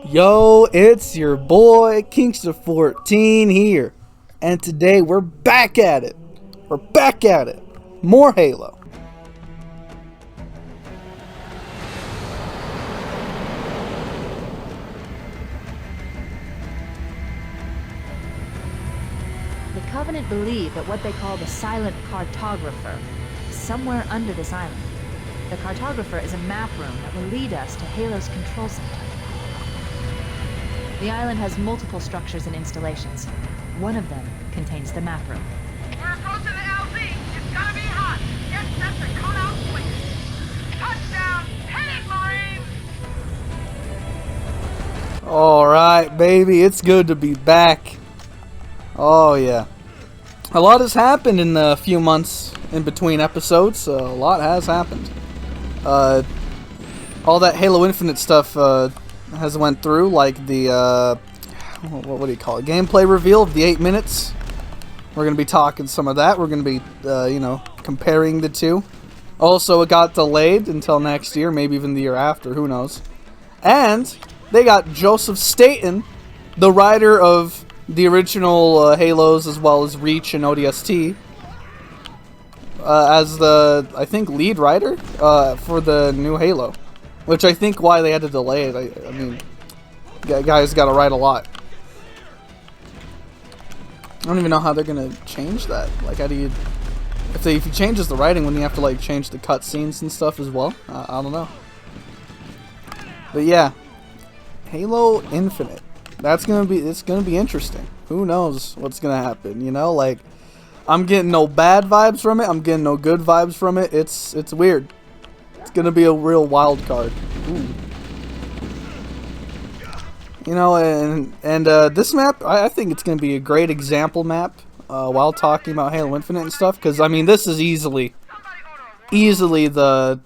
Yo, it's your boy Kingster14 here, and today we're back at it. We're back at it. More Halo. The Covenant believe that what they call the Silent Cartographer is somewhere under this island. The Cartographer is a map room that will lead us to Halo's control center. The island has multiple structures and installations. One of them contains the map room. We're approaching the LZ. It's gonna be hot. Get set to cut out switches. Touchdown! Hit it, Marines! Alright, baby, it's good to be back. Oh, yeah. A lot has happened in the few months in between episodes. A lot has happened. All that Halo Infinite stuff has went through, like the, what do you call it? Gameplay reveal of the 8 minutes. We're going to be talking some of that. We're going to be, comparing the two. Also, it got delayed until next year, maybe even the year after, who knows. And they got Joseph Staten, the writer of the original Halos as well as Reach and ODST, as the, I think, lead writer for the new Halo. Which I think why they had to delay it. I mean, guys got to write a lot. I don't even know how they're gonna change that. Like, how do you? If he changes the writing, wouldn't you have to like change the cutscenes and stuff as well? I don't know. But yeah, Halo Infinite. It's gonna be interesting. Who knows what's gonna happen? You know, like, I'm getting no bad vibes from it. I'm getting no good vibes from it. It's weird. It's gonna be a real wild card. Ooh. You know, and this map, I think it's gonna be a great example map while talking about Halo Infinite and stuff. Because I mean, this is easily the,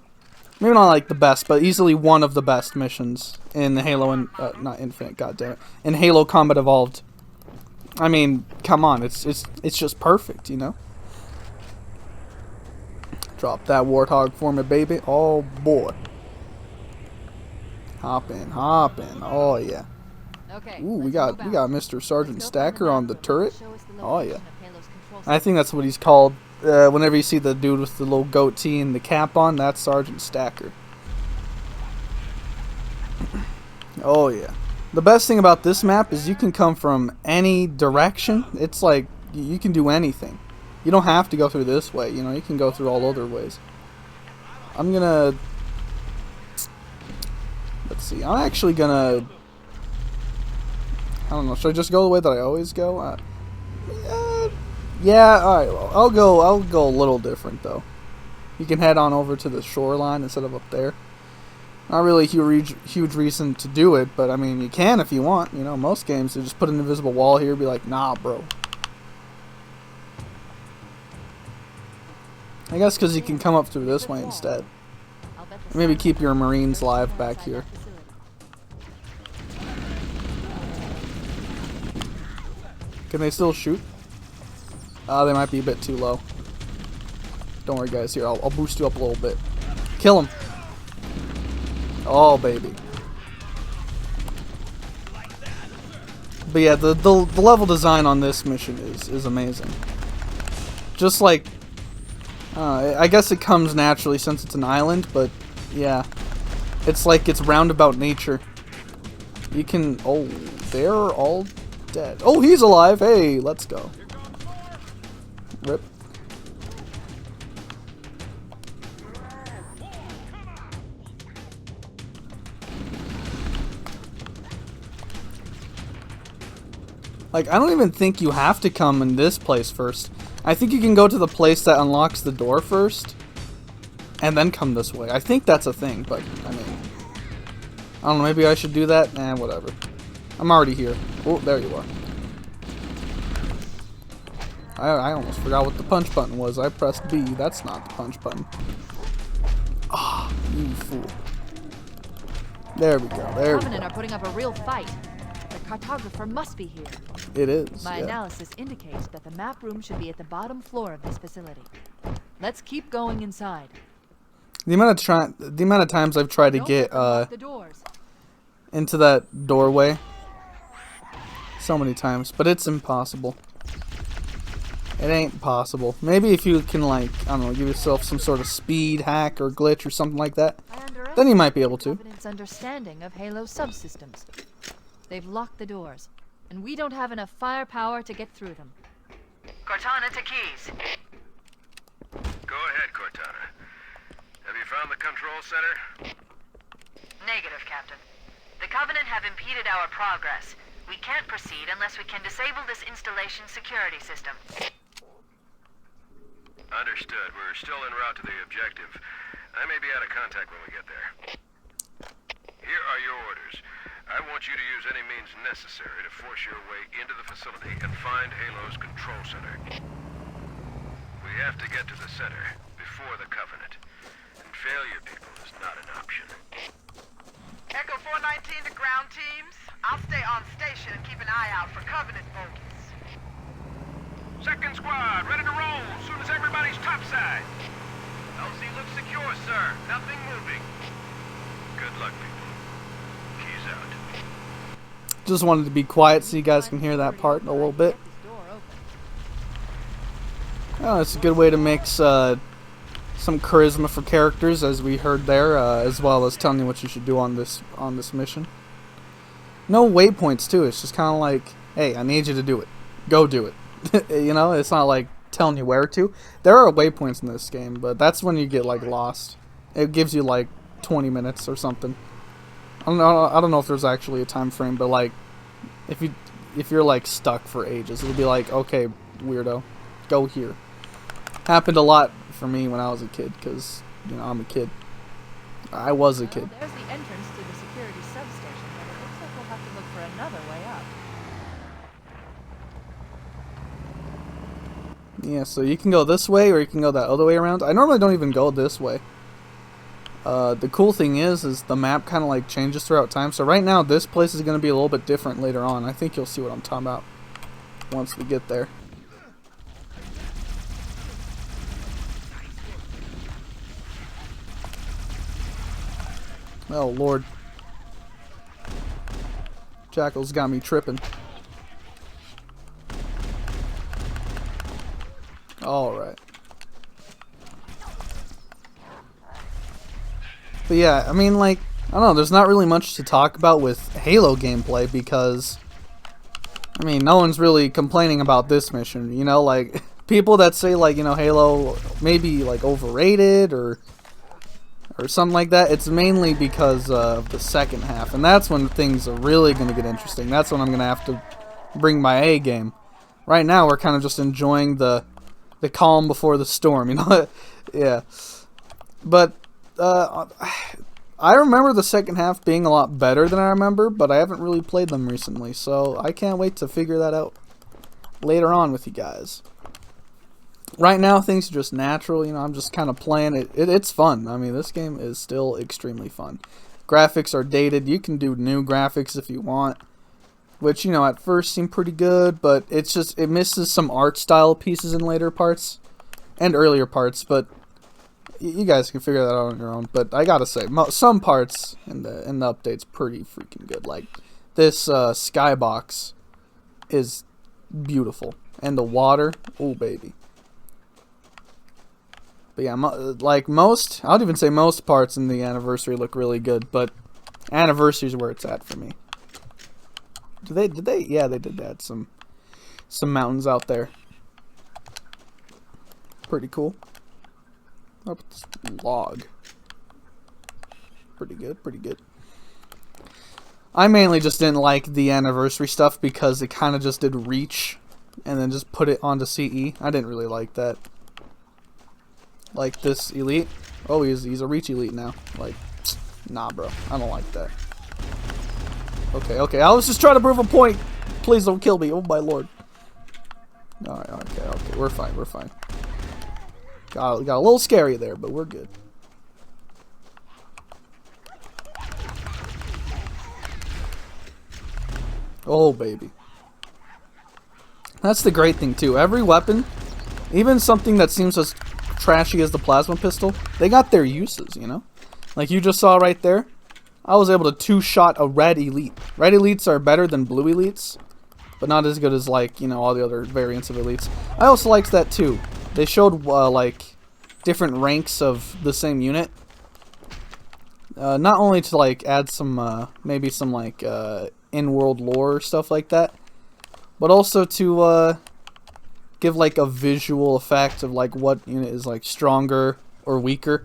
maybe not like the best, but easily one of the best missions in the Halo and not Infinite. Goddammit, in Halo Combat Evolved. I mean, come on, it's just perfect, you know. Drop that warthog for me, baby. Oh boy. Hop in. Oh yeah. Okay. Ooh, we got Mr. Sergeant Stacker on the turret. Oh yeah. I think that's what he's called. Whenever you see the dude with the little goatee and the cap on, that's Sergeant Stacker. Oh yeah. The best thing about this map is you can come from any direction. It's like you can do anything. You don't have to go through this way, you know, you can go through all other ways. I'm gonna... Let's see, I'm actually gonna... I don't know, should I just go the way that I always go? Yeah, alright, well, I'll go a little different, though. You can head on over to the shoreline instead of up there. Not really a huge reason to do it, but I mean, you can if you want. You know, most games, they just put an invisible wall here and be like, nah, bro. I guess because you can come up through this way instead. Maybe keep your Marines live back here. Can they still shoot? They might be a bit too low. Don't worry, guys. Here, I'll boost you up a little bit. Kill him. Oh, baby. But yeah, the level design on this mission is amazing. Just like... I guess it comes naturally since it's an island, but yeah. It's like it's roundabout nature. You can... Oh, they're all dead. Oh, he's alive! Hey, let's go. Rip. Like, I don't even think you have to come in this place first. I think you can go to the place that unlocks the door first, and then come this way. I think that's a thing, but, I mean, I don't know, maybe I should do that? Nah, whatever. I'm already here. Oh, there you are. I almost forgot what the punch button was. I pressed B. That's not the punch button. Ah, oh, you fool. There we go, there we go. The Covenant are putting up a real fight. The Cartographer must be here. It is, My yeah. analysis indicates that the map room should be at the bottom floor of this facility. Let's keep going inside. The amount of times I've tried to get into that doorway so many times, but it's impossible. It ain't possible. Maybe if you can, like, I don't know, give yourself some sort of speed hack or glitch or something like that, then you might be able to. Covenant's understanding of Halo subsystems. They've locked the doors, and we don't have enough firepower to get through them. Cortana to Keys. Go ahead, Cortana. Have you found the control center? Negative, Captain. The Covenant have impeded our progress. We can't proceed unless we can disable this installation's security system. Understood. We're still en route to the objective. I may be out of contact when we get there. Here are your orders. I want you to use any means necessary to force your way into the facility and find Halo's control center. We have to get to the center before the Covenant. And failure, people, is not an option. Echo 419 to ground teams. I'll stay on station and keep an eye out for Covenant bogies. Second squad, ready to roll as soon as everybody's topside. LC looks secure, sir. Nothing moving. Good luck, people. Keys out. Just wanted to be quiet so you guys can hear that part a little bit. Oh, it's a good way to mix some charisma for characters, as we heard there, as well as telling you what you should do on this mission. No waypoints too. It's just kind of like, hey, I need you to do it. Go do it. You know, it's not like telling you where to. There are waypoints in this game, but that's when you get like lost. It gives you like 20 minutes or something. I don't know if there's actually a time frame, but like if you're like stuck for ages, it'll be like, okay, weirdo, go here. Happened a lot for me when I was a kid, because you know I'm a kid. I was a kid. There's the entrance to the security substation, but it looks like we'll have to look for another way up. Yeah, so you can go this way or you can go that other way around. I normally don't even go this way. The cool thing is the map kind of like changes throughout time. So right now this place is going to be a little bit different later on. I think you'll see what I'm talking about once we get there. Oh Lord. Jackal's got me tripping. Alright. But yeah, I mean, like, I don't know, there's not really much to talk about with Halo gameplay because, I mean, no one's really complaining about this mission, you know, like, people that say, like, you know, Halo may be, like, overrated or something like that, it's mainly because of the second half, and that's when things are really going to get interesting. That's when I'm going to have to bring my A game. Right now, we're kind of just enjoying the calm before the storm, you know? Yeah. But, I remember the second half being a lot better than I remember, but I haven't really played them recently, so I can't wait to figure that out later on with you guys. Right now, things are just natural, you know, I'm just kind of playing it. It's fun. I mean, this game is still extremely fun. Graphics are dated. You can do new graphics if you want, which, you know, at first seem pretty good, but it's just, it misses some art style pieces in later parts and earlier parts, but you guys can figure that out on your own. But I gotta say, some parts in the update's pretty freaking good. Like this skybox is beautiful, and the water, oh baby. But yeah, like most, I would even say most parts in the anniversary look really good, but anniversary's where it's at for me. Did they? Yeah, they did add some mountains out there. Pretty cool. Oh, this log. Pretty good, pretty good. I mainly just didn't like the anniversary stuff because it kind of just did Reach and then just put it onto CE. I didn't really like that. Like this Elite. Oh, he's a Reach Elite now. Like, nah, bro. I don't like that. Okay. I was just trying to prove a point. Please don't kill me. Oh, my lord. Alright, okay. We're fine. Got a little scary there, but we're good. Oh, baby. That's the great thing, too. Every weapon, even something that seems as trashy as the plasma pistol, they got their uses, you know? Like you just saw right there. I was able to two-shot a red elite. Red elites are better than blue elites, but not as good as, like, you know, all the other variants of elites. I also liked that too. They showed like different ranks of the same unit. Not only to like add some maybe some like in-world lore or stuff like that, but also to give like a visual effect of like what unit is like stronger or weaker.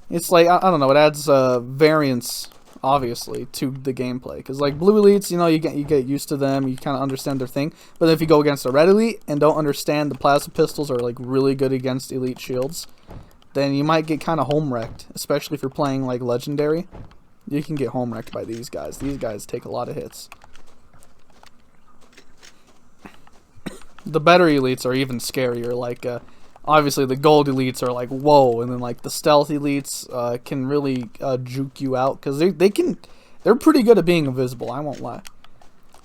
It's like I don't know, it adds variance obviously to the gameplay, because like blue elites, you know, you get used to them, you kind of understand their thing. But if you go against a red elite and don't understand the plasma pistols are like really good against elite shields, then you might get kind of home wrecked, especially if you're playing like legendary. You can get home wrecked by these guys. These guys take a lot of hits. The better elites are even scarier. Like obviously the gold elites are like whoa, and then like the stealth elites can really juke you out, because they're pretty good at being invisible, I won't lie.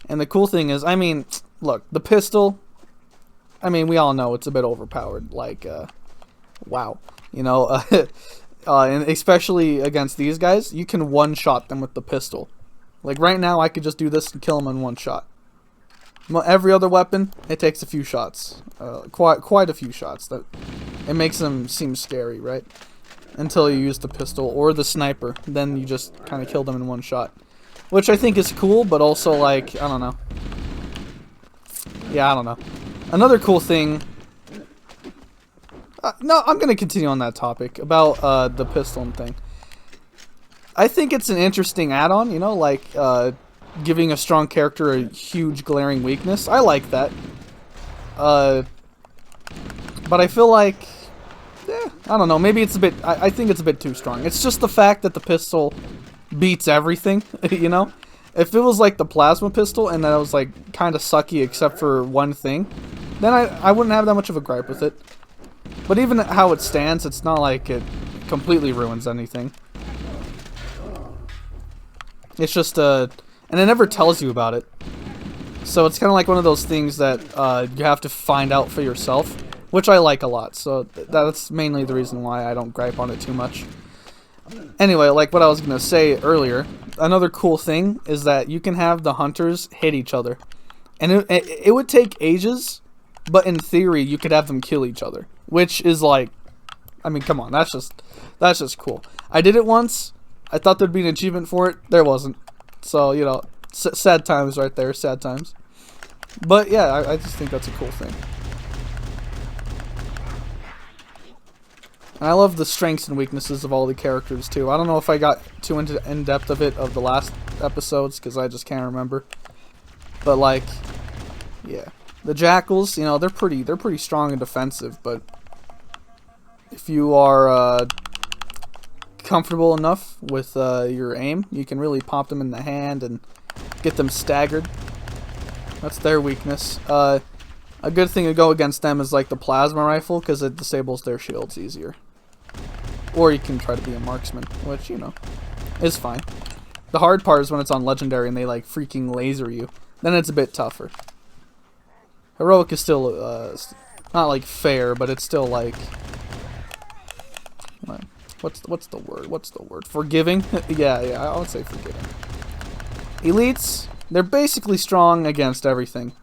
And the cool thing is, I mean, look, the pistol, I mean, we all know it's a bit overpowered, like wow, you know. And especially against these guys, you can one-shot them with the pistol. Like right now I could just do this and kill them in one shot. Every other weapon, it takes a few shots, quite a few shots. That it makes them seem scary, right? Until you use the pistol or the sniper, then you just kind of kill them in one shot, which I think is cool, but also like I don't know. Yeah, I don't know. Another cool thing. No, I'm gonna continue on that topic about the pistol and thing. I think it's an interesting add-on, you know, like giving a strong character a huge glaring weakness. I like that. But I feel like, I don't know, maybe it's a bit, I think it's a bit too strong. It's just the fact that the pistol beats everything, you know? If it was like the plasma pistol and that it was like kind of sucky except for one thing, then I wouldn't have that much of a gripe with it. But even how it stands, it's not like it completely ruins anything. It's just and it never tells you about it. So it's kind of like one of those things that you have to find out for yourself, which I like a lot. So that's mainly the reason why I don't gripe on it too much. Anyway, like what I was going to say earlier, another cool thing is that you can have the hunters hit each other. And it would take ages, but in theory you could have them kill each other. Which is like, I mean, come on, that's just cool. I did it once. I thought there'd be an achievement for it. There wasn't. So, you know, sad times right there, sad times. But yeah, I just think that's a cool thing. And I love the strengths and weaknesses of all the characters too. I don't know if I got too in depth of it of the last episodes, because I just can't remember. But like, yeah, the jackals, you know, they're pretty strong and defensive. But if you are comfortable enough with your aim, you can really pop them in the hand and get them staggered. That's their weakness. A good thing to go against them is like the plasma rifle, because it disables their shields easier. Or you can try to be a marksman, which, you know, is fine. The hard part is when it's on legendary and they like freaking laser you. Then it's a bit tougher. Heroic is still not like fair, but it's still like, what's the word? Forgiving? yeah, I would say forgiving. Elites, they're basically strong against everything.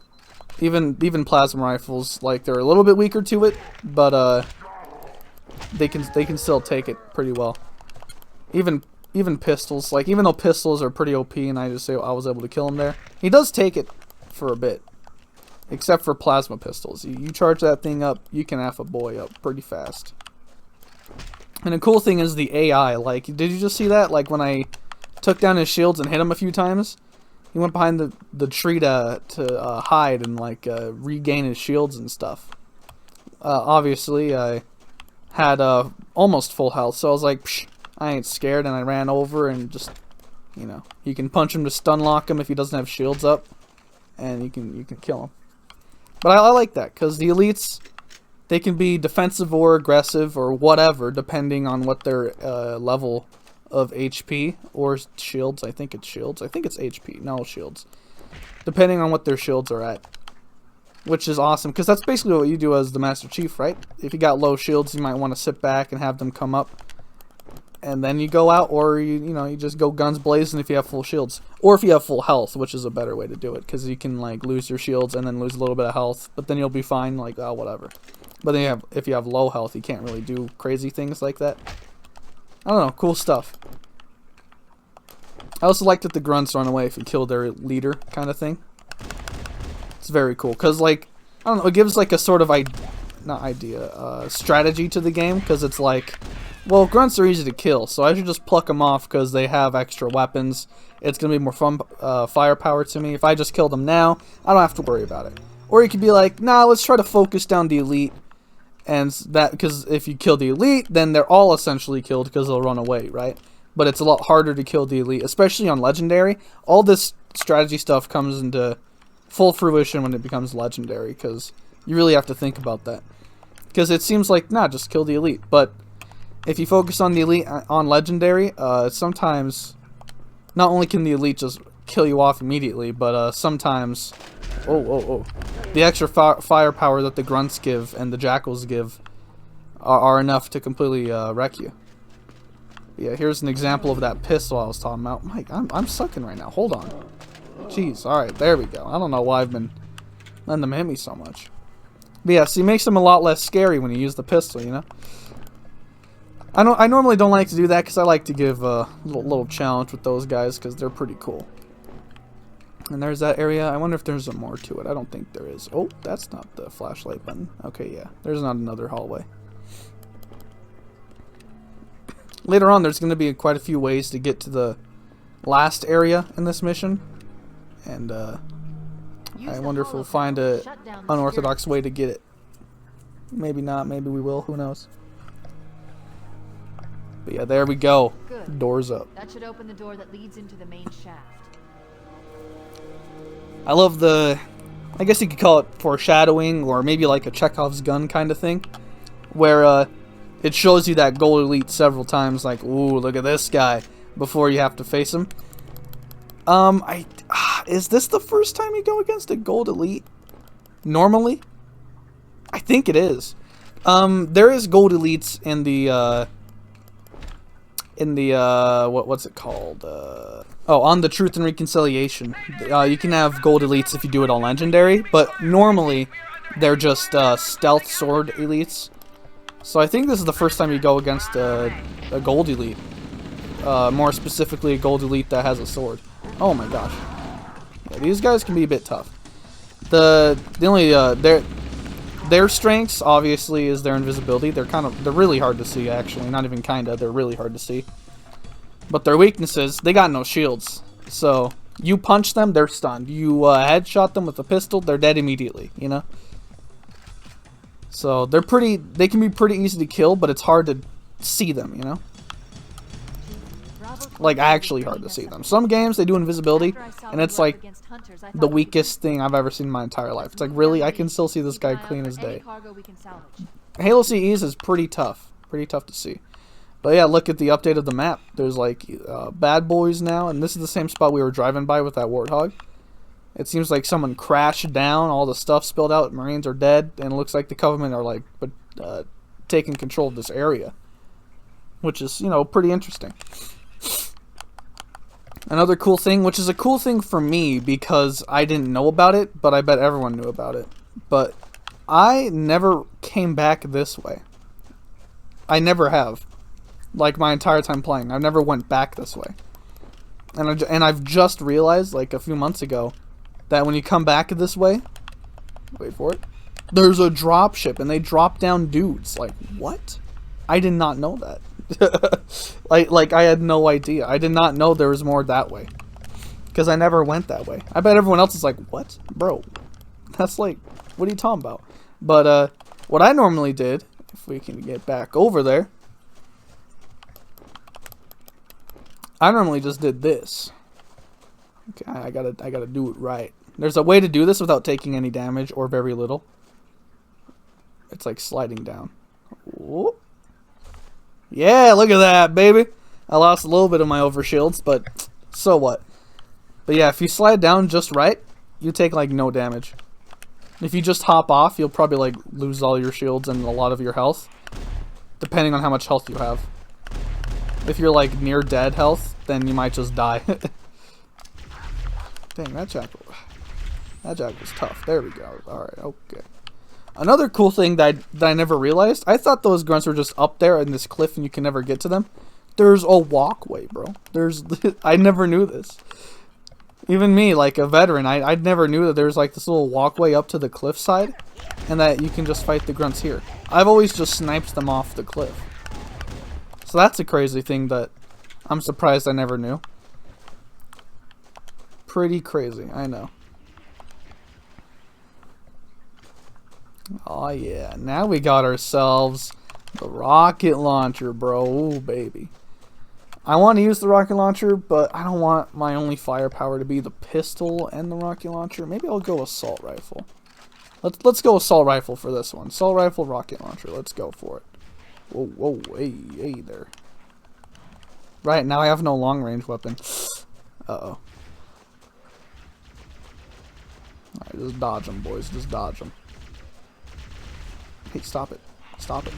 Even plasma rifles, like they're a little bit weaker to it, but they can still take it pretty well. Even pistols, like even though pistols are pretty OP, and I was able to kill him there, he does take it for a bit. Except for plasma pistols, you charge that thing up, you can F a boy up pretty fast. And the cool thing is the AI. Like, did you just see that? Like when I took down his shields and hit him a few times, he went behind the tree to hide and like regain his shields and stuff. Obviously, I had almost full health, so I was like, psh, I ain't scared, and I ran over and just, you know, you can punch him to stun lock him if he doesn't have shields up, and you can kill him. But I like that, because the elites, they can be defensive or aggressive or whatever, depending on what their level of HP or shields. I think it's shields. I think it's HP. No, shields. Depending on what their shields are at. Which is awesome, because that's basically what you do as the Master Chief, right? If you got low shields, you might want to sit back and have them come up. and then you go out, or you just go guns blazing if you have full shields, or if you have full health, which is a better way to do it, because you can like lose your shields and then lose a little bit of health, but then you'll be fine, like, oh, whatever. But then if you have low health, you can't really do crazy things like that. I don't know, cool stuff. I also like that the grunts run away if you kill their leader, kind of thing. It's very cool, because, like, I don't know, it gives, like, a sort of strategy to the game, because it's like, well, grunts are easy to kill, so I should just pluck them off because they have extra weapons. It's going to be more fun, firepower to me. If I just kill them now, I don't have to worry about it. Or you could be like, nah, let's try to focus down the elite, and that, because if you kill the elite, then they're all essentially killed because they'll run away, right? But it's a lot harder to kill the elite, especially on Legendary. All this strategy stuff comes into full fruition when it becomes Legendary, because you really have to think about that. Because it seems like, nah, just kill the elite. But if you focus on the elite on Legendary, sometimes not only can the elite just kill you off immediately, but sometimes, the extra firepower that the grunts give and the jackals give are enough to completely wreck you. Yeah, here's an example of that pistol I was talking about. Mike, I'm sucking right now. Hold on. Jeez, alright, there we go. I don't know why I've been letting them hit me so much. But yeah, see, it makes them a lot less scary when you use the pistol, you know? I normally don't like to do that because I like to give a little challenge with those guys because they're pretty cool. And there's that area. I wonder if there's more to it. I don't think there is. Oh, that's not the flashlight button. Okay, yeah. There's not another hallway. Later on, there's going to be quite a few ways to get to the last area in this mission. And I wonder if we'll find an unorthodox way to get it. Maybe not. Maybe we will. Who knows? But yeah, there we go. Good. Doors up. That should open the door that leads into the main shaft. I love the, I guess you could call it foreshadowing, or maybe like a Chekhov's gun kind of thing, where it shows you that gold elite several times, like, ooh, look at this guy, before you have to face him. Is this the first time you go against a gold elite? Normally? I think it is. There is gold elites in the, what's it called? On the Truth and Reconciliation. You can have gold elites if you do it on Legendary, but normally they're just stealth sword elites. So I think this is the first time you go against a gold elite. More specifically, a gold elite that has a sword. Oh my gosh. Yeah, these guys can be a bit tough. The only their strengths obviously is their invisibility. They're really hard to see, actually. Not even kinda, they're really hard to see. But their weaknesses, they got no shields. So you punch them, they're stunned. You headshot them with a pistol, they're dead immediately, you know? So they can be pretty easy to kill, but it's hard to see them, you know? Like, actually hard to see them. Some games, they do invisibility, and it's like the weakest thing I've ever seen in my entire life. It's like, really? I can still see this guy clean as day. Halo CEs is pretty tough. Pretty tough to see. But yeah, look at the update of the map. There's like bad boys now, and this is the same spot we were driving by with that warthog. It seems like someone crashed down, all the stuff spilled out, Marines are dead, and it looks like the Covenant are like taking control of this area. Which is, you know, pretty interesting. Another cool thing, which is a cool thing for me because I didn't know about it, but I bet everyone knew about it. But I never came back this way. I never have. Like, my entire time playing. I never went back this way. And I've just realized, like, a few months ago, that when you come back this way, wait for it, there's a drop ship, and they drop down dudes. Like, what? I did not know that. like, I had no idea. I did not know there was more that way. Because I never went that way. I bet everyone else is like, what? Bro, that's like, what are you talking about? But, what I normally did, if we can get back over there, I normally just did this. Okay, I gotta do it right. There's a way to do this without taking any damage or very little. It's like sliding down. Whoop. Yeah, look at that, baby. I lost a little bit of my overshields, but so what? But yeah, if you slide down just right, you take like no damage. If you just hop off, you'll probably like lose all your shields and a lot of your health, depending on how much health you have. If you're like near dead health, then you might just die. Dang, that jackal was tough. There we go. Alright, okay. Another cool thing that I never realized, I thought those grunts were just up there in this cliff and you can never get to them. There's a walkway, bro. I never knew this. Even me, like a veteran, I never knew that there's like this little walkway up to the cliffside and that you can just fight the grunts here. I've always just sniped them off the cliff. So that's a crazy thing that I'm surprised I never knew. Pretty crazy, I know. Oh yeah, now we got ourselves the rocket launcher, bro. Ooh, baby. I want to use the rocket launcher, but I don't want my only firepower to be the pistol and the rocket launcher. Maybe I'll go assault rifle. Let's go assault rifle for this one. Assault rifle, rocket launcher. Let's go for it. Whoa, whoa, hey there. Right, now I have no long range weapon. Uh-oh. Alright, just dodge them, boys. Just dodge them. Hey, stop it. Stop it.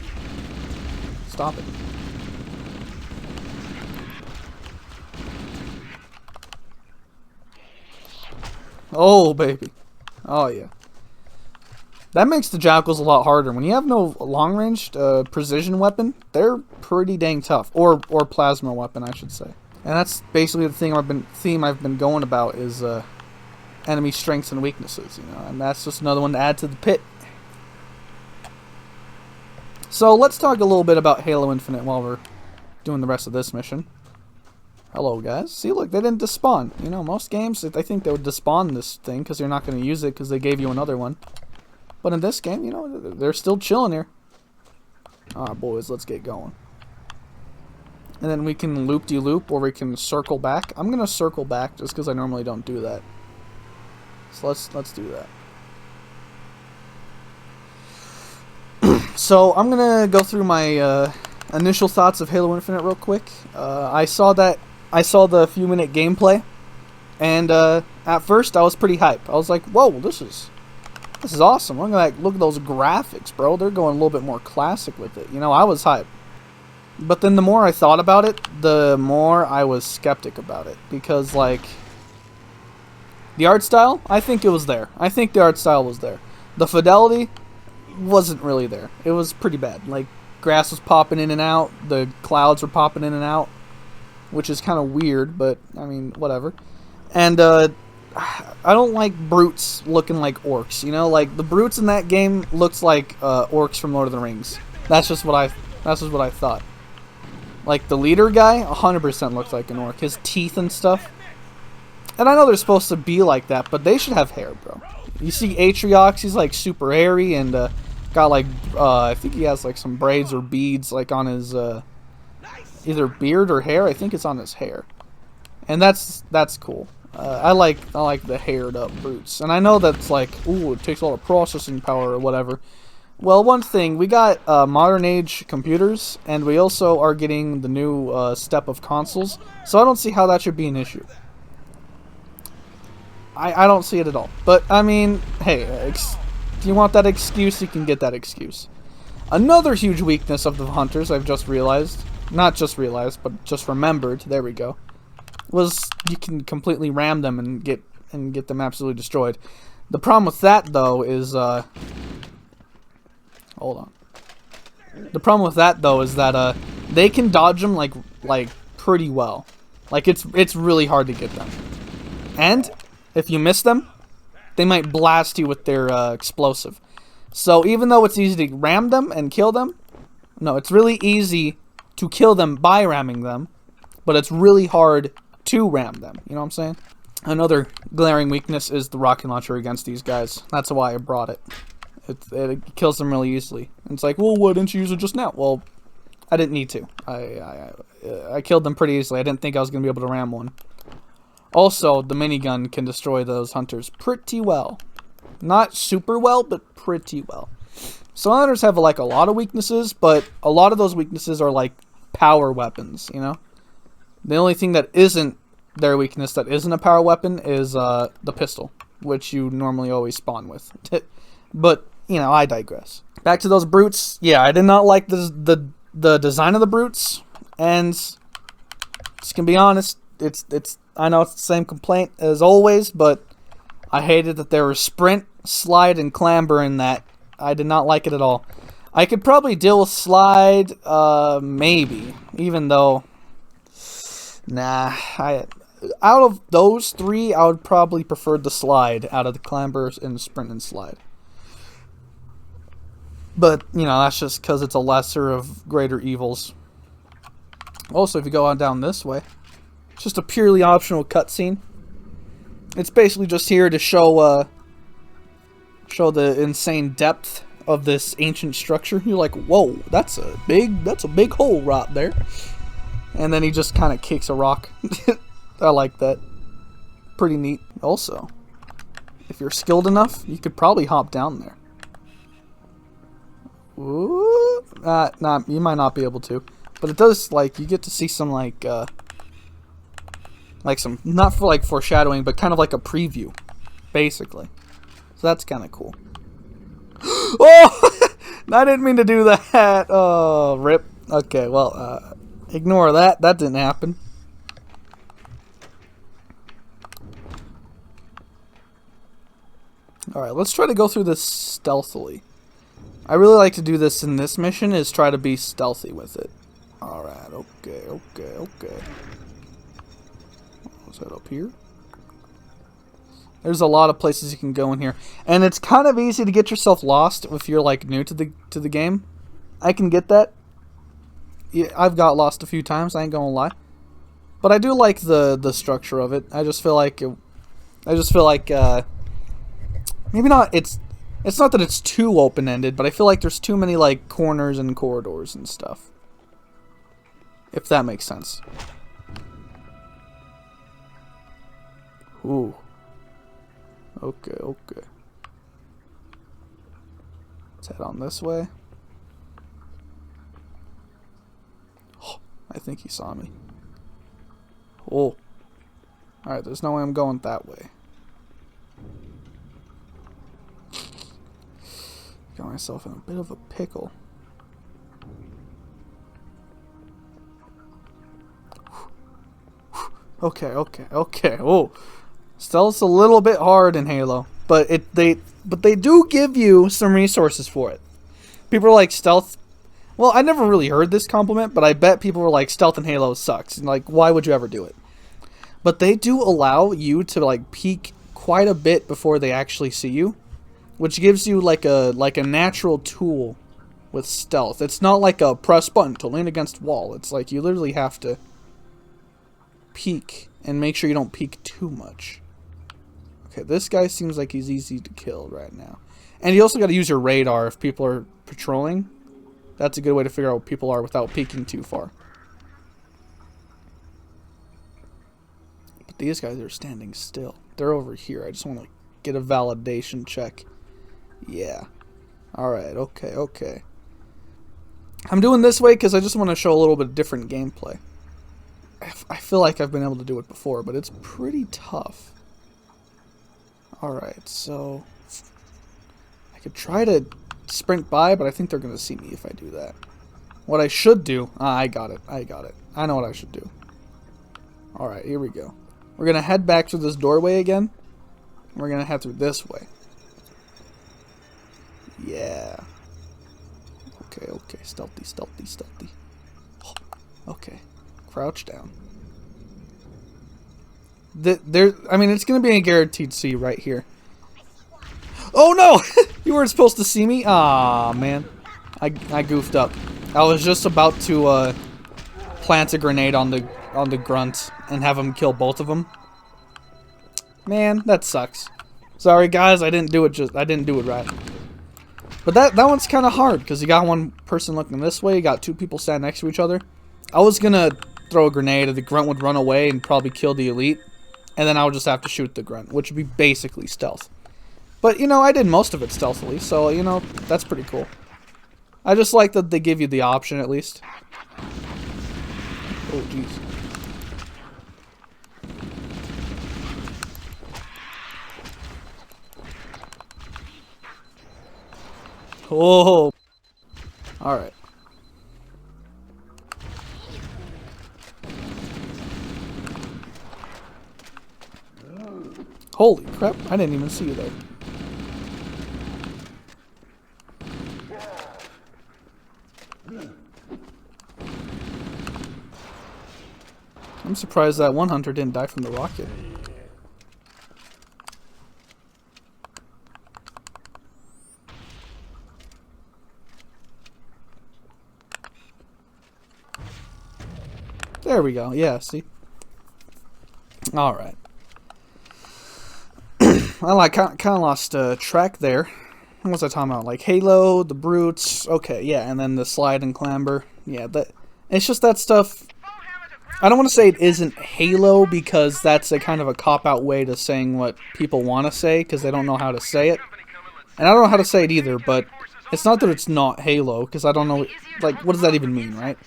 Stop it. Oh, baby. Oh, yeah. That makes the jackals a lot harder. When you have no long-range precision weapon, they're pretty dang tough. Or plasma weapon, I should say. And that's basically the theme I've been going about is enemy strengths and weaknesses, you know. And that's just another one to add to the pit. So let's talk a little bit about Halo Infinite while we're doing the rest of this mission. Hello, guys. See, look, they didn't despawn. You know, most games, I think they would despawn this thing because they're not going to use it because they gave you another one. But in this game, you know, they're still chilling here. Alright, boys, let's get going. And then we can loop-de-loop or we can circle back. I'm going to circle back just because I normally don't do that. So let's do that. So I'm going to go through my initial thoughts of Halo Infinite real quick. I saw the few-minute gameplay, and at first I was pretty hyped. I was like, "Whoa, this is awesome! Look at those graphics, bro. They're going a little bit more classic with it." You know, I was hyped. But then the more I thought about it, the more I was skeptic about it because, like, the art style, I think it was there. I think the art style was there. The fidelity wasn't really there. It was pretty bad. Like, grass was popping in and out. The clouds were popping in and out, which is kind of weird, but, I mean, whatever. And, I don't like brutes looking like orcs, you know? Like, the brutes in that game looks like, orcs from Lord of the Rings. That's just what I thought. Like, the leader guy, 100% looks like an orc. His teeth and stuff. And I know they're supposed to be like that, but they should have hair, bro. You see Atriox, he's, like, super hairy and, got, like, I think he has, like, some braids or beads, like, on his, either beard or hair. I think it's on his hair. And that's cool. I like the haired up brutes. And I know that's like, ooh, it takes a lot of processing power or whatever. Well, one thing, we got modern age computers, and we also are getting the new step of consoles. So I don't see how that should be an issue. I don't see it at all. But, I mean, hey, if you want that excuse, you can get that excuse. Another huge weakness of the hunters, I've just realized, not just realized, but just remembered, there we go, was you can completely ram them and get them absolutely destroyed. The problem with that, though, is hold on. The problem with that, though, is that they can dodge them like pretty well. Like it's really hard to get them. And if you miss them, they might blast you with their explosive. So even though it's easy to ram them and kill them, no, it's really easy to kill them by ramming them, but it's really hard to ram them. You know what I'm saying? Another glaring weakness is the rocket launcher against these guys. That's why I brought it. It kills them really easily. And it's like, well, why didn't you use it just now? Well, I didn't need to. I killed them pretty easily. I didn't think I was going to be able to ram one. Also, the minigun can destroy those hunters pretty well. Not super well, but pretty well. Some hunters have like a lot of weaknesses, but a lot of those weaknesses are like power weapons, you know? The only thing that isn't their weakness that isn't a power weapon is the pistol, which you normally always spawn with. But, you know, I digress. Back to those brutes. Yeah, I did not like the design of the brutes, and Just gonna be honest, I know it's the same complaint as always, but I hated that there was sprint, slide, and clamber in that. I did not like it at all. I could probably deal with slide, maybe, even though, nah, out of those three, I would probably prefer the slide out of the clambers and the sprint and slide. But, you know, that's just because it's a lesser of greater evils. Also, if you go on down this way, it's just a purely optional cutscene. It's basically just here to show the insane depth of this ancient structure. You're like, whoa, that's a big hole right there. And then he just kind of kicks a rock. I like that. Pretty neat. Also, if you're skilled enough, you could probably hop down there. Ooh, nah, you might not be able to, but it does, like, you get to see some, like some, not for, like, foreshadowing, but kind of like a preview, basically. So that's kind of cool. Oh! I didn't mean to do that. Oh, rip. Okay, well, ignore that. That didn't happen. Alright, let's try to go through this stealthily. I really like to do this in this mission, is try to be stealthy with it. Alright, okay. What's that up here? There's a lot of places you can go in here. And it's kind of easy to get yourself lost if you're, like, new to the game. I can get that. Yeah, I've got lost a few times, I ain't gonna lie. But I do like the structure of it. I just feel like maybe not, it's not that it's too open-ended, but I feel like there's too many, like, corners and corridors and stuff. If that makes sense. Ooh. Okay. Let's head on this way. Oh, I think he saw me. Oh. Alright, there's no way I'm going that way. Got myself in a bit of a pickle. Okay. Oh, stealth's a little bit hard in Halo, but they do give you some resources for it. People are like, stealth. Well, I never really heard this compliment, but I bet people were like, stealth in Halo sucks, and like, why would you ever do it? But they do allow you to, like, peek quite a bit before they actually see you, which gives you like a natural tool with stealth. It's not like a press button to lean against wall. It's like you literally have to peek and make sure you don't peek too much. Okay, this guy seems like he's easy to kill right now. And you also got to use your radar if people are patrolling. That's a good way to figure out what people are without peeking too far. But these guys are standing still. They're over here. I just want to get a validation check. Yeah. Alright, okay. I'm doing this way because I just want to show a little bit of different gameplay. I feel like I've been able to do it before, but it's pretty tough. Alright, so I could try to sprint by, but I think they're going to see me if I do that. What I should do... I got it. I know what I should do. Alright, here we go. We're going to head back through this doorway again. We're going to head through this way. Yeah. Okay. Stealthy. Okay. Crouch down. I mean, it's going to be a guaranteed see right here. Oh, no! You weren't supposed to see me? Aw, man. I goofed up. I was just about to plant a grenade on the grunt and have him kill both of them. Man, that sucks. Sorry, guys. I didn't do it right. But that one's kind of hard because you got one person looking this way, you got two people standing next to each other. I was gonna throw a grenade and the grunt would run away and probably kill the elite, and then I would just have to shoot the grunt, which would be basically stealth. But, you know, I did most of it stealthily, so, you know, that's pretty cool. I just like that they give you the option, at least. Oh, jeez. Oh. Alright. Holy crap, I didn't even see you there. I'm surprised that one hunter didn't die from the rocket. There we go. Yeah, see? Alright. Well, I kind of lost track there. What was I talking about? Like Halo, the brutes. Okay, yeah, and then the slide and clamber. Yeah, it's just that stuff. I don't want to say it isn't Halo because that's a kind of a cop-out way to saying what people want to say because they don't know how to say it. And I don't know how to say it either, but it's not that it's not Halo because I don't know, like, what does that even mean, right?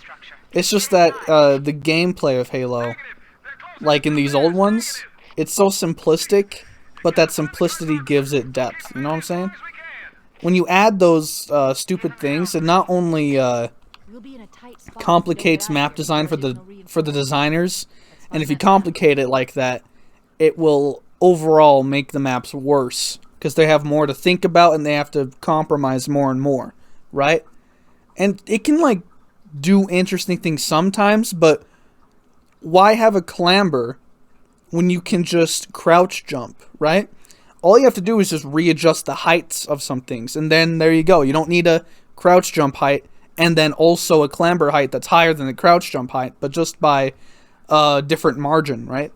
It's just that the gameplay of Halo, like in these old ones, it's so simplistic, but that simplicity gives it depth, you know what I'm saying? When you add those stupid things, it not only complicates map design for the designers, and if you complicate it like that, it will overall make the maps worse because they have more to think about and they have to compromise more and more, right? And it can like do interesting things sometimes, but why have a clamber when you can just crouch jump, right? All you have to do is just readjust the heights of some things, and then there you go. You don't need a crouch jump height and then also a clamber height that's higher than the crouch jump height, but just by a different margin, right?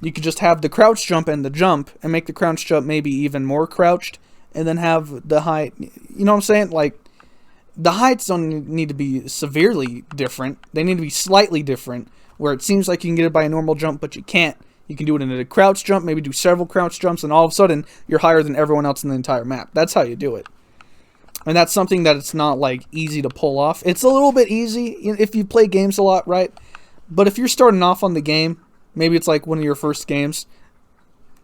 You could just have the crouch jump and the jump and make the crouch jump maybe even more crouched and then have the height, you know what I'm saying? Like, the heights don't need to be severely different. They need to be slightly different, where it seems like you can get it by a normal jump, but you can't. You can do it in a crouch jump, maybe do several crouch jumps, and all of a sudden, you're higher than everyone else in the entire map. That's how you do it. And that's something that it's not, like, easy to pull off. It's a little bit easy if you play games a lot, right? But if you're starting off on the game, maybe it's like one of your first games,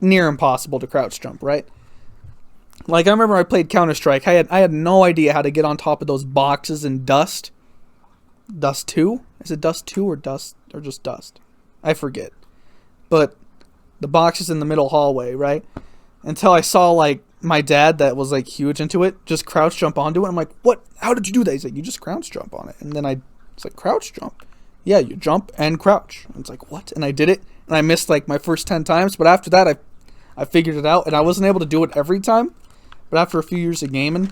near impossible to crouch jump, right? Like, I remember I played Counter-Strike. I had no idea how to get on top of those boxes in Dust. Dust 2? Is it Dust 2 or Dust, or just Dust? I forget. But the boxes in the middle hallway, right? Until I saw, like, my dad that was, like, huge into it, just crouch jump onto it. I'm like, what? How did you do that? He's like, you just crouch jump on it. And then it's like, crouch jump? Yeah, you jump and crouch. And it's like, what? And I did it, and I missed, like, my first 10 times. But after that, I figured it out, and I wasn't able to do it every time. But after a few years of gaming,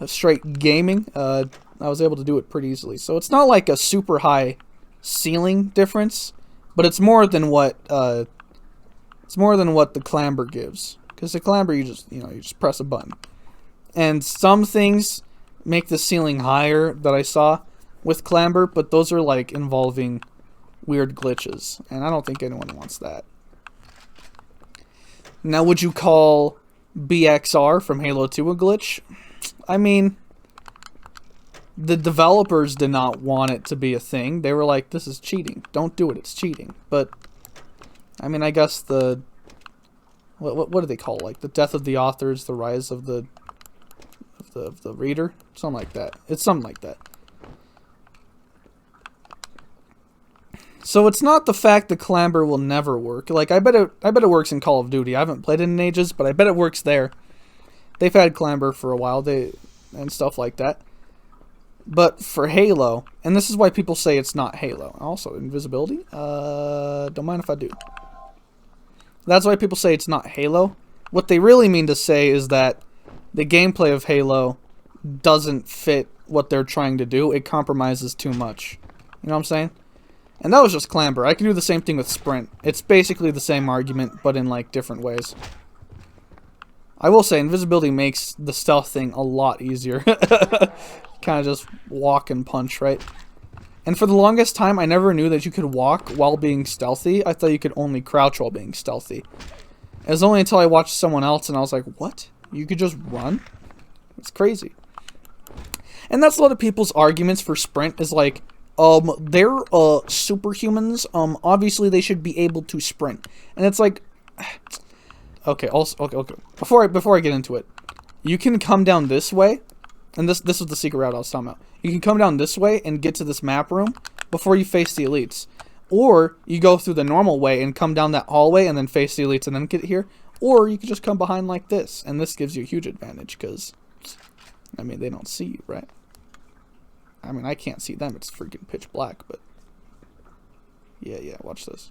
of straight gaming, I was able to do it pretty easily. So it's not like a super high ceiling difference, but it's more than what the clamber gives. Because the clamber, you just press a button. And some things make the ceiling higher that I saw with clamber, but those are like involving weird glitches, and I don't think anyone wants that. Now, would you call BXR from Halo 2 a glitch? I mean, the developers did not want it to be a thing. They were like, this is cheating. Don't do it. It's cheating. But, I mean, I guess the... What do they call it? Like, the death of the authors, the rise of the reader? Something like that. It's something like that. So it's not the fact that clamber will never work. Like, I bet it works in Call of Duty. I haven't played it in ages, but I bet it works there. They've had clamber for a while, and stuff like that. But for Halo, and this is why people say it's not Halo. Also, invisibility? Don't mind if I do. That's why people say it's not Halo. What they really mean to say is that the gameplay of Halo doesn't fit what they're trying to do. It compromises too much. You know what I'm saying? And that was just clamber. I can do the same thing with sprint. It's basically the same argument, but in like different ways. I will say, invisibility makes the stealth thing a lot easier. Kind of just walk and punch, right? And for the longest time, I never knew that you could walk while being stealthy. I thought you could only crouch while being stealthy. It was only until I watched someone else and I was like, what? You could just run? It's crazy. And that's a lot of people's arguments for sprint is like, they're superhumans. Obviously they should be able to sprint. And it's like, okay. Before I get into it, you can come down this way, and this was the secret route I was talking about. You can come down this way and get to this map room before you face the elites, or you go through the normal way and come down that hallway and then face the elites and then get here. Or you could just come behind like this, and this gives you a huge advantage, because, I mean, they don't see you, right? I mean, I can't see them, it's freaking pitch black, but, yeah, watch this.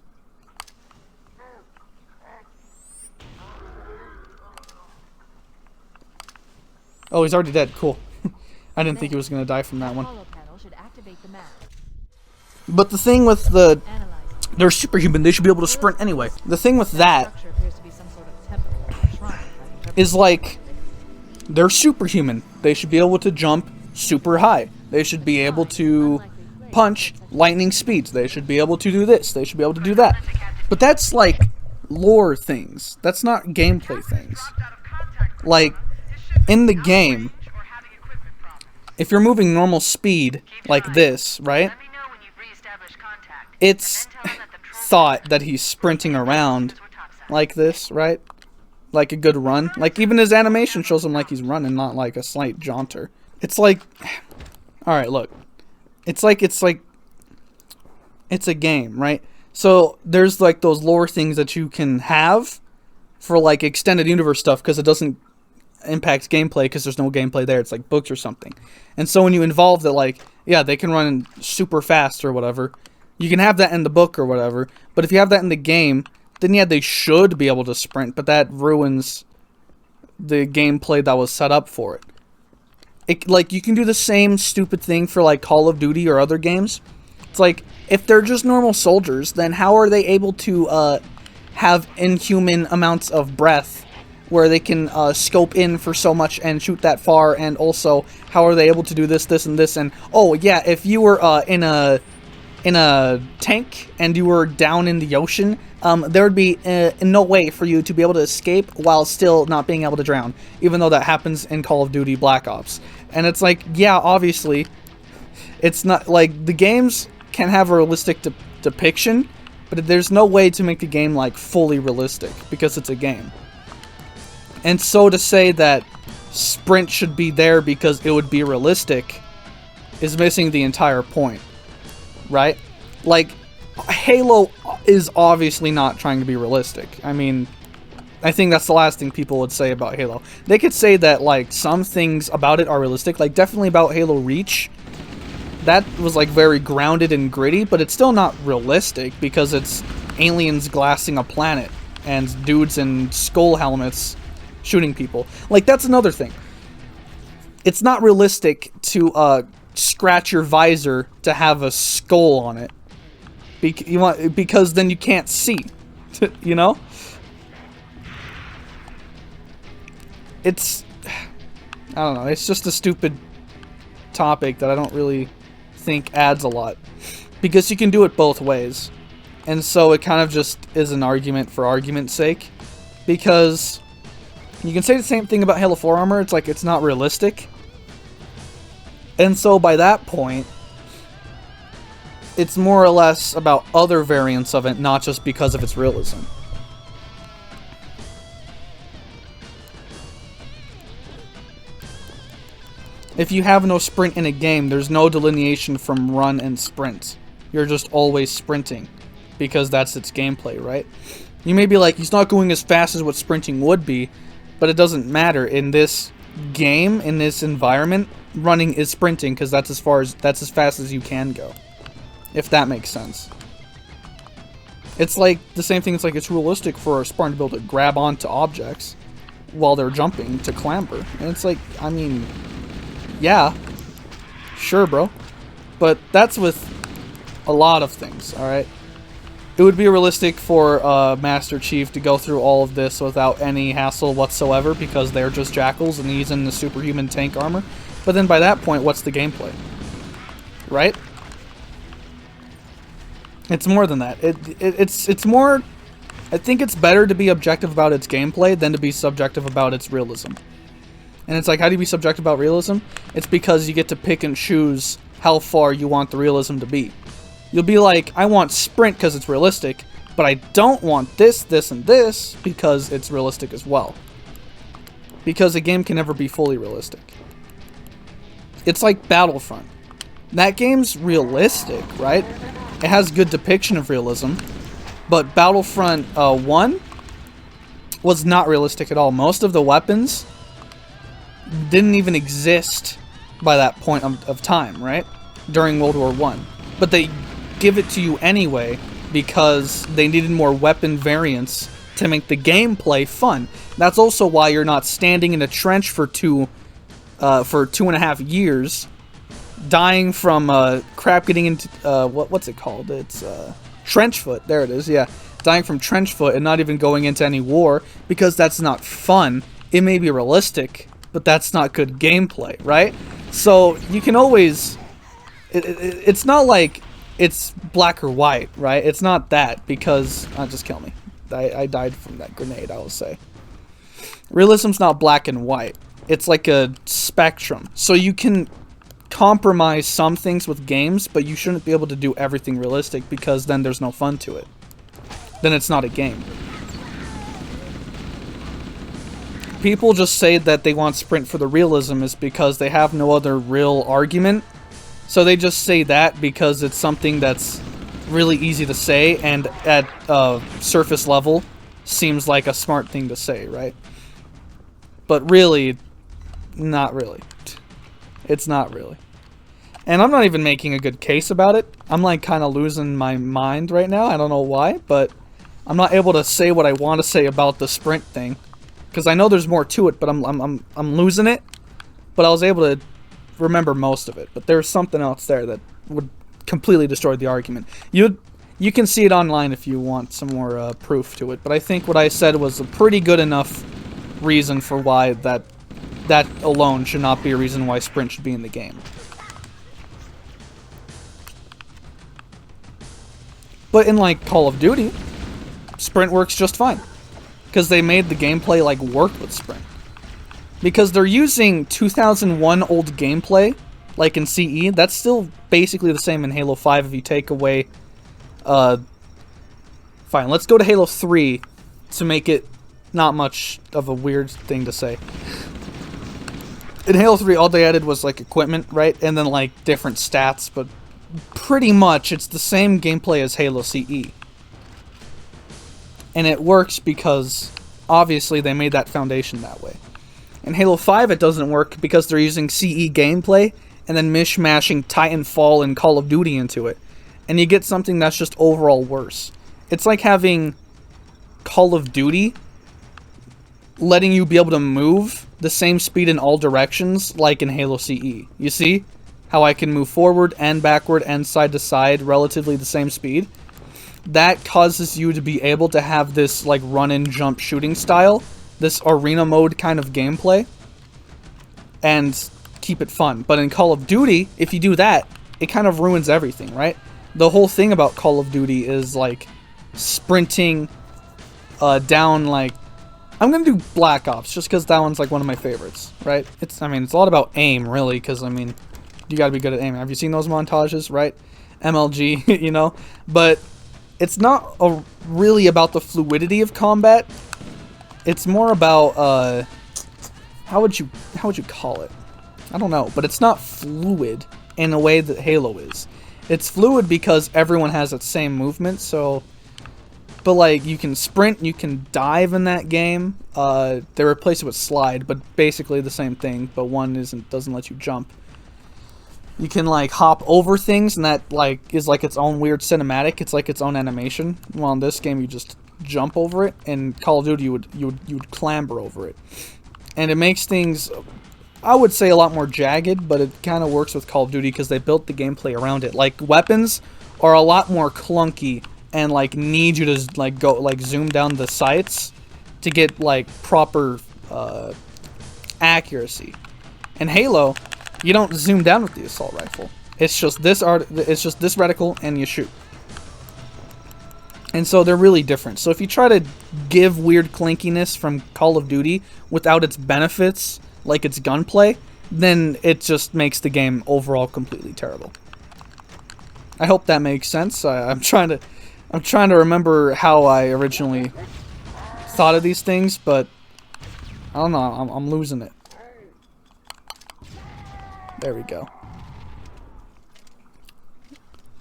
Oh, he's already dead, cool. I didn't think he was going to die from that one. But the thing with they're superhuman, they should be able to sprint anyway. The thing with that is, like, they're superhuman. They should be able to jump super high. They should be able to punch lightning speeds. They should be able to do this. They should be able to do that. But that's, like, lore things. That's not gameplay things. Like, in the game, if you're moving normal speed like this, right? It's thought that he's sprinting around like this, right? Like a good run. Like, even his animation shows him like he's running, not like a slight jaunter. It's like, alright, look. It's a game, right? So, there's like those lore things that you can have for like extended universe stuff, because it doesn't impact gameplay, because there's no gameplay there. It's like books or something. And so when you involve that, like, yeah, they can run super fast or whatever, you can have that in the book or whatever. But if you have that in the game, then yeah, they should be able to sprint, but that ruins the gameplay that was set up for it. Like, you can do the same stupid thing for like Call of Duty or other games. It's like, if they're just normal soldiers, then how are they able to have inhuman amounts of breath, where they can scope in for so much and shoot that far? And also, how are they able to do this, this, and this? And oh yeah, if you were in a tank and you were down in the ocean, there would be no way for you to be able to escape while still not being able to drown, even though that happens in Call of Duty Black Ops. And it's like, yeah, obviously, it's not like, the games can have a realistic depiction, but there's no way to make the game like fully realistic, because it's a game. And so to say that sprint should be there because it would be realistic is missing the entire point, right? Like, Halo is obviously not trying to be realistic. I mean, I think that's the last thing people would say about Halo. They could say that, like, some things about it are realistic, like, definitely about Halo Reach. That was, like, very grounded and gritty, but it's still not realistic, because it's aliens glassing a planet and dudes in skull helmets shooting people. Like, that's another thing. It's not realistic to scratch your visor to have a skull on it. Because then you can't see. You know? It's, I don't know, it's just a stupid topic that I don't really think adds a lot. Because you can do it both ways. And so it kind of just is an argument for argument's sake. Because you can say the same thing about Halo 4 armor, it's like, it's not realistic. And so by that point, it's more or less about other variants of it, not just because of its realism. If you have no sprint in a game, there's no delineation from run and sprint. You're just always sprinting, because that's its gameplay, right? You may be like, he's not going as fast as what sprinting would be, but it doesn't matter. In this game, in this environment, running is sprinting, because that's as fast as you can go. If that makes sense. It's like the same thing. It's like, it's realistic for a Spartan to be able to grab onto objects while they're jumping to clamber. And it's like, I mean, yeah, sure, bro. But that's with a lot of things, alright? It would be realistic for Master Chief to go through all of this without any hassle whatsoever, because they're just jackals and he's in the superhuman tank armor. But then by that point, what's the gameplay? Right? It's more than that. It's more... I think it's better to be objective about its gameplay than to be subjective about its realism. And it's like, how do you be subjective about realism? It's because you get to pick and choose how far you want the realism to be. You'll be like, I want sprint because it's realistic, but I don't want this, this, and this because it's realistic as well. Because a game can never be fully realistic. It's like Battlefront. That game's realistic, right? It has good depiction of realism, but Battlefront 1 was not realistic at all. Most of the weapons didn't even exist by that point of time, right? During World War One. But they give it to you anyway because they needed more weapon variants to make the gameplay fun. That's also why you're not standing in a trench for 2.5 years, dying from crap getting into what's it called? It's trench foot. There it is. Yeah, dying from trench foot and not even going into any war because that's not fun. It may be realistic, but that's not good gameplay, right? So you can always. It's not like it's black or white, right? It's not that because just kill me. I died from that grenade. I will say. Realism's not black and white. It's like a spectrum. So you can compromise some things with games, but you shouldn't be able to do everything realistic because then there's no fun to it. Then it's not a game. People just say that they want Sprint for the realism is because they have no other real argument. So they just say that because it's something that's really easy to say and at surface level seems like a smart thing to say, right? But really, not really. It's not really. And I'm not even making a good case about it. I'm like kind of losing my mind right now. I don't know why, but I'm not able to say what I want to say about the Sprint thing because I know there's more to it, but I'm losing it. But I was able to remember most of it. But there's something else there that would completely destroy the argument. You can see it online if you want some more proof to it. But I think what I said was a pretty good enough reason for why that alone should not be a reason why Sprint should be in the game. But in like Call of Duty, Sprint works just fine. Because they made the gameplay like work with Sprint. Because they're using 2001 old gameplay, like in CE, that's still basically the same in Halo 5 if you take away... Fine, let's go to Halo 3 to make it not much of a weird thing to say. In Halo 3, all they added was like equipment, right? And then like different stats, but pretty much it's the same gameplay as Halo CE. And it works because obviously they made that foundation that way. In Halo 5 it doesn't work because they're using CE gameplay and then mishmashing Titanfall and Call of Duty into it. And you get something that's just overall worse. It's like having Call of Duty letting you be able to move the same speed in all directions like in Halo CE. You see how I can move forward and backward and side to side relatively the same speed? That causes you to be able to have this like run and jump shooting style, this arena mode kind of gameplay, and keep it fun. But in Call of Duty, if you do that, it kind of ruins everything, right? The whole thing about Call of Duty is like sprinting down like... I'm gonna do Black Ops just because that one's like one of my favorites, right? It's a lot about aim, really, because I mean, you gotta be good at aiming. Have you seen those montages, right? MLG, you know? But it's not really about the fluidity of combat. It's more about how would you call it? I don't know, but it's not fluid in a way that Halo is. It's fluid because everyone has that same movement, so... But, like, you can sprint, you can dive in that game. They replace it with slide, but basically the same thing, but one doesn't let you jump. You can, like, hop over things, and that, like, is, like, its own weird cinematic. It's, like, its own animation. Well, in this game, you just jump over it, and Call of Duty, you would clamber over it. And it makes things... I would say a lot more jagged, but it kind of works with Call of Duty because they built the gameplay around it. Like, weapons are a lot more clunky and, like, need you to, like, go, like, zoom down the sights to get, like, proper accuracy. In Halo, you don't zoom down with the assault rifle. It's just this reticle and you shoot. And so they're really different. So if you try to give weird clinkiness from Call of Duty without its benefits, like its gunplay, then it just makes the game overall completely terrible. I hope that makes sense. I'm trying to remember how I originally thought of these things, but I don't know. I'm losing it. There we go.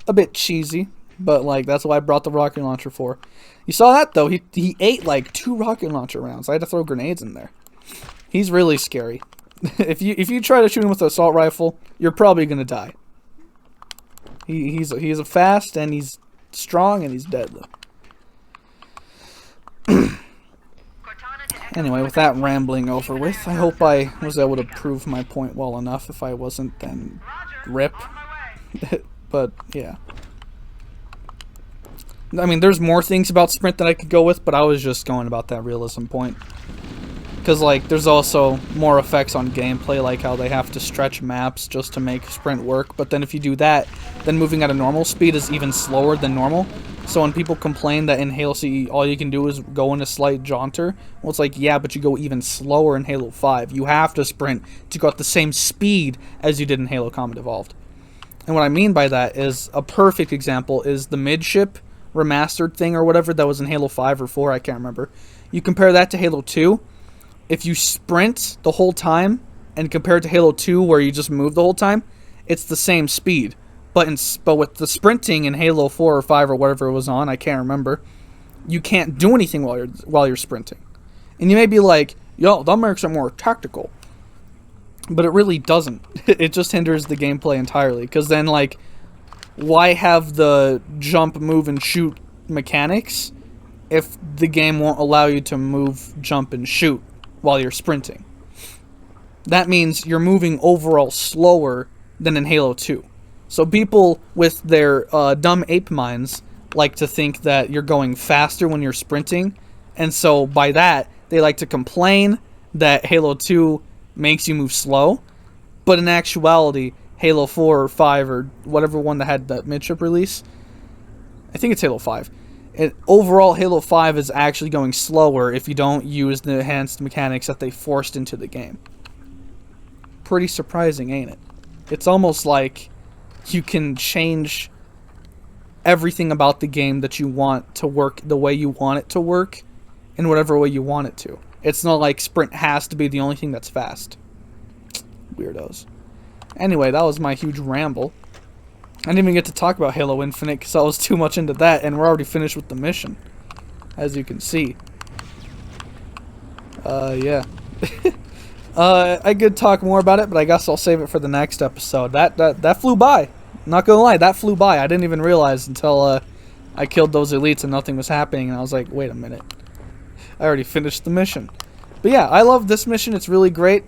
A bit cheesy, but like that's what I brought the rocket launcher for. You saw that, though. He ate, like, 2 rocket launcher rounds. I had to throw grenades in there. He's really scary. If you try to shoot him with an assault rifle, you're probably going to die. He's a fast, and he's strong, and he's deadly. Anyway, with that rambling over with, I hope I was able to prove my point well enough. If I wasn't, then rip. But, yeah. I mean, there's more things about Sprint that I could go with, but I was just going about that realism point. Because, like, there's also more effects on gameplay, like how they have to stretch maps just to make Sprint work. But then if you do that, then moving at a normal speed is even slower than normal. So when people complain that in Halo CE all you can do is go in a slight jaunter, well, it's like, yeah, but you go even slower in Halo 5. You have to sprint to go at the same speed as you did in Halo Combat Evolved. And what I mean by that is, a perfect example is the midship remastered thing or whatever that was in Halo 5 or 4, I can't remember. You compare that to Halo 2, if you sprint the whole time and compare it to Halo 2 where you just move the whole time, it's the same speed. But with the sprinting in Halo 4 or 5 or whatever it was on, I can't remember, you can't do anything while you're sprinting. And you may be like, yo, that makes it more tactical. But it really doesn't. It just hinders the gameplay entirely. Because then, like, why have the jump, move, and shoot mechanics if the game won't allow you to move, jump, and shoot while you're sprinting? That means you're moving overall slower than in Halo 2. So people with their dumb ape minds like to think that you're going faster when you're sprinting. And so by that, they like to complain that Halo 2 makes you move slow. But in actuality, Halo 4 or 5 or whatever one that had that midship release, I think it's Halo 5. Overall, Halo 5 is actually going slower if you don't use the enhanced mechanics that they forced into the game. Pretty surprising, ain't it? It's almost like you can change everything about the game that you want to work the way you want it to work in whatever way you want it to. It's not like Sprint has to be the only thing that's fast. Weirdos. Anyway, that was my huge ramble. I didn't even get to talk about Halo Infinite because I was too much into that, and we're already finished with the mission, as you can see. Yeah. I could talk more about it, but I guess I'll save it for the next episode. That flew by. Not gonna lie, that flew by. I didn't even realize until I killed those elites and nothing was happening, and I was like, wait a minute. I already finished the mission. But yeah, I love this mission. It's really great.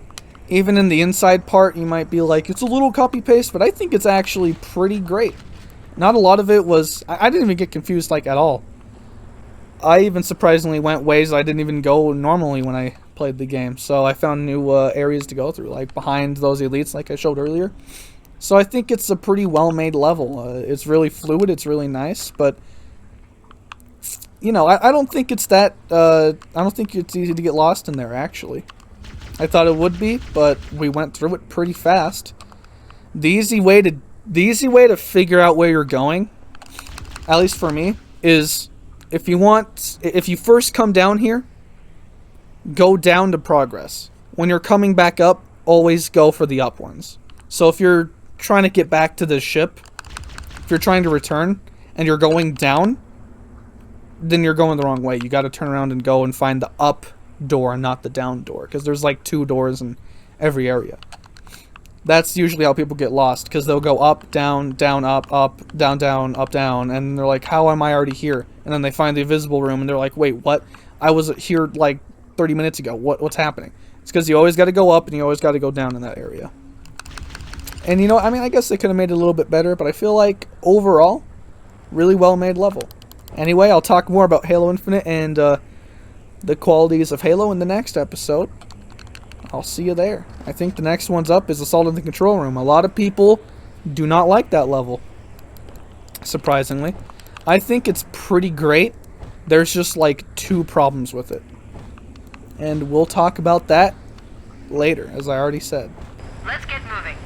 Even in the inside part, you might be like, it's a little copy-paste, but I think it's actually pretty great. Not a lot of it was... I didn't even get confused, like, at all. I even surprisingly went ways I didn't even go normally when I played the game. So I found new areas to go through, like behind those elites, like I showed earlier. So I think it's a pretty well-made level. It's really fluid, it's really nice, but... You know, I don't think it's that... I don't think it's easy to get lost in there, actually. I thought it would be, but we went through it pretty fast. The easy way to figure out where you're going, at least for me, is if you first come down here, go down to progress. When you're coming back up, always go for the up ones. So if you're trying to get back to the ship, if you're trying to return and you're going down, then you're going the wrong way. You got to turn around and go and find the up door and not the down door, because there's like 2 doors in every area. That's usually how people get lost, because they'll go up, down, down, up, down, up, down, and they're like, how am I already here? And then they find the invisible room and they're like, wait, what? I was here like 30 minutes ago. What's happening? It's because you always got to go up and you always got to go down in that area. And you know, I mean, I guess they could have made it a little bit better, but I feel like overall, really well made level. Anyway, I'll talk more about Halo Infinite and the qualities of Halo in the next episode. I'll see you there. I think the next one's up is Assault in the Control Room. A lot of people do not like that level, surprisingly. I think it's pretty great. There's just like 2 problems with it. And we'll talk about that later, as I already said. Let's get moving.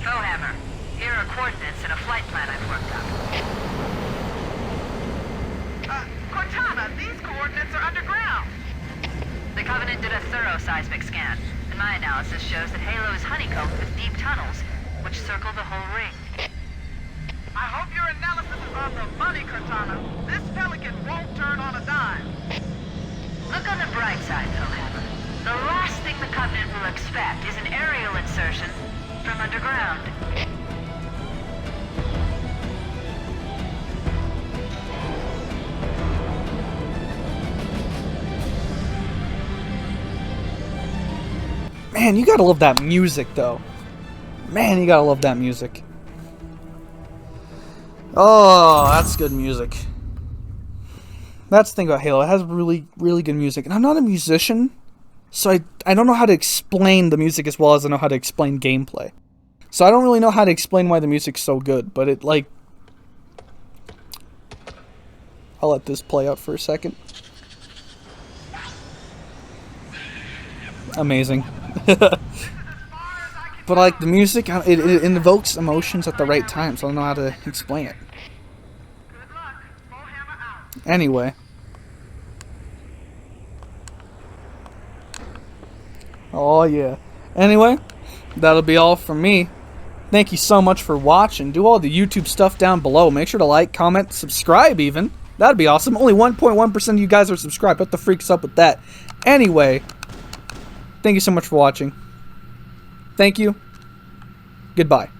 Foehammer, here are coordinates and a flight plan I've worked up. Cortana, these coordinates are underground. The Covenant did a thorough seismic scan, and my analysis shows that Halo is honeycombed with deep tunnels, which circle the whole ring. I hope your analysis is on the money, Cortana. This pelican won't turn on a dime. Look on the bright side, Philhammer. The last thing the Covenant will expect is an aerial insertion from underground. Man, you gotta love that music, though. Man, you gotta love that music. Oh, that's good music. That's the thing about Halo. It has really, really good music. And I'm not a musician, so I don't know how to explain the music as well as I know how to explain gameplay. So I don't really know how to explain why the music's so good, but it, like... I'll let this play out for a second. Amazing. But like the music, it invokes emotions at the right time, so I don't know how to explain it. Anyway. Oh yeah. Anyway, that'll be all from me. Thank you so much for watching. Do all the YouTube stuff down below. Make sure to like, comment, subscribe even. That'd be awesome. Only 1.1% of you guys are subscribed. What the freak's up with that? Anyway, thank you so much for watching. Thank you. Goodbye.